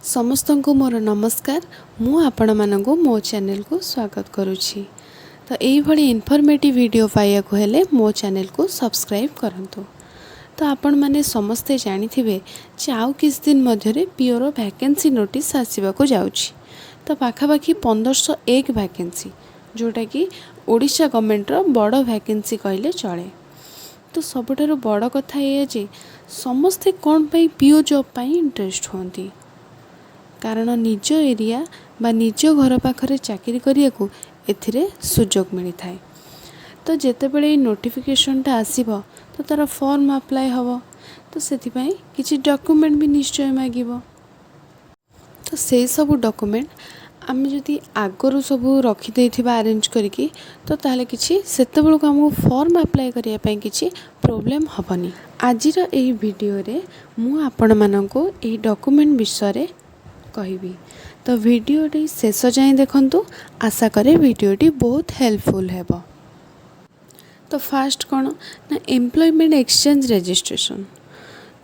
समस्त को मोर नमस्कार। मु आपण मानक मो चैनल को स्वागत करुछि। तो यही भली इनफॉर्मेटिव वीडियो पाइया को हेले मो चैनल को सब्सक्राइब करंतु। तो आपण माने समस्ते जानी थिबे जे आउ किस दिन मध्यरे पीओर वैकेंसी नोटिस आसीबा को जाउछि। तो पाखापाखी 1501 वैकेंसी जोटा कि ओडिशा गवर्नमेंट रो बड़ वैकेंसी कहले चले। तो सबुठारु बड़ कथा ये जे समस्ते कोन पई पीओ जॉब पई इंटरेस्ट होंती, कारण निज एरिया बा निज घर पाखरे चाकरी करिया को एथिरे सुजोग मिली थाए। तो जेतेबेले नोटिफिकेशनटा आसीबो तो तार फॉर्म अप्लाई हबो, तो सेथिपई किछि डॉक्यूमेंट भी निश्चय मागिबो। तो से सब डॉक्यूमेंट आम जदि आगरू सब रखी देथिबा अरेंज करिकी तो ताले किछि सेतेबेलु हमहु फॉर्म अप्लाई करिया पई किछि प्रॉब्लम हबनी। आजिर एही वीडियो रे मु आपण माननको एही डॉक्यूमेंट विषय रे कहिबी। तो वीडियोटी शेष जाए देखंतु, आशा करे वीडियोटी बहुत हेल्पफुल हेबो। तो फास्ट कौन ना एम्प्लॉयमेंट एक्सचेंज रजिस्ट्रेशन,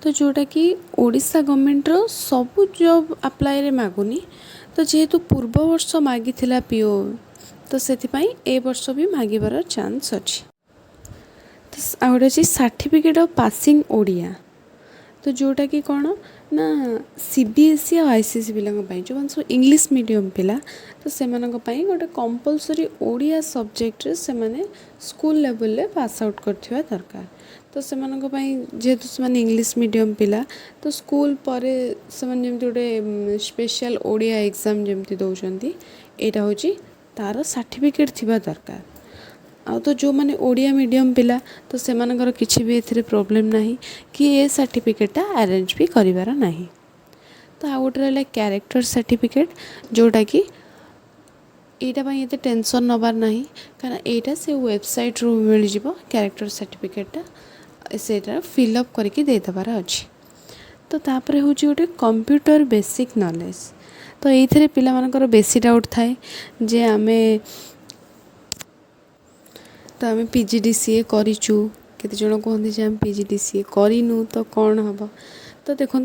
तो जोटा कि ओडिशा गवर्नमेंट रो सब जॉब अप्लाई रे मागुनी। तो जेहेतु पूर्व वर्ष मागी थिला पीओ, तो सेथिपई ए वर्ष भी मागिबार चांस अछि। तो आउट अछि सर्टिफिकेट ऑफ पासिंग ओडिया, तो जोटा कि कौन ना सीबीएसई और आईसीएसई पिला जो सब इंग्लिश मीडियम पिला, तो से गोटे कंपलसरी ओडिया सब्जेक्ट रे से माने स्कूल लेवल ले पास आउट करथिबा दरकार। तो से जेहेतु से इंग्लिश मीडियम पिला, तो स्कूल परे से जमती गोटे स्पेशल ओडिया एग्जाम जमती दौरान एटा होची तार सर्टिफिकेट थिबा दरकार। आ तो जो माने ओडिया मीडियम पिला, तो से मानकर किछि भी एथिरे प्रॉब्लम नहीं कि ए सर्टिफिकेटा अरेंज भी करिवार नहीं। तो आ गोटे रहला कैरेक्टर सर्टिफिकेट, जोटा कि एटा पई एते टेंशन नबार नहीं, कारण एटा से वेबसाइट रो मिल जिवो। कैरेक्टर सर्टिफिकेटा सेटा फिल अप करके दे दबार अछि। तो तापरे होची गोटे कंप्यूटर बेसिक नॉलेज, तो एथिरे पिला मानकर बेसी डाउट थाए जे तो आम पीजीडीसीए करिचु, केते जण कहते जे आम पीजीडीसीए करिनु तो कौन हम। तो देखो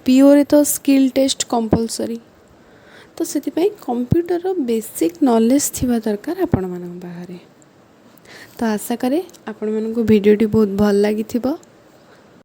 पीओ रे तो स्किल टेस्ट कंपलसरी, तो से कंप्यूटर बेसिक नॉलेज थिबा दरकार आपण मान बाहर। तो आशा करे आपण मान वीडियोटी बहुत भल लगी।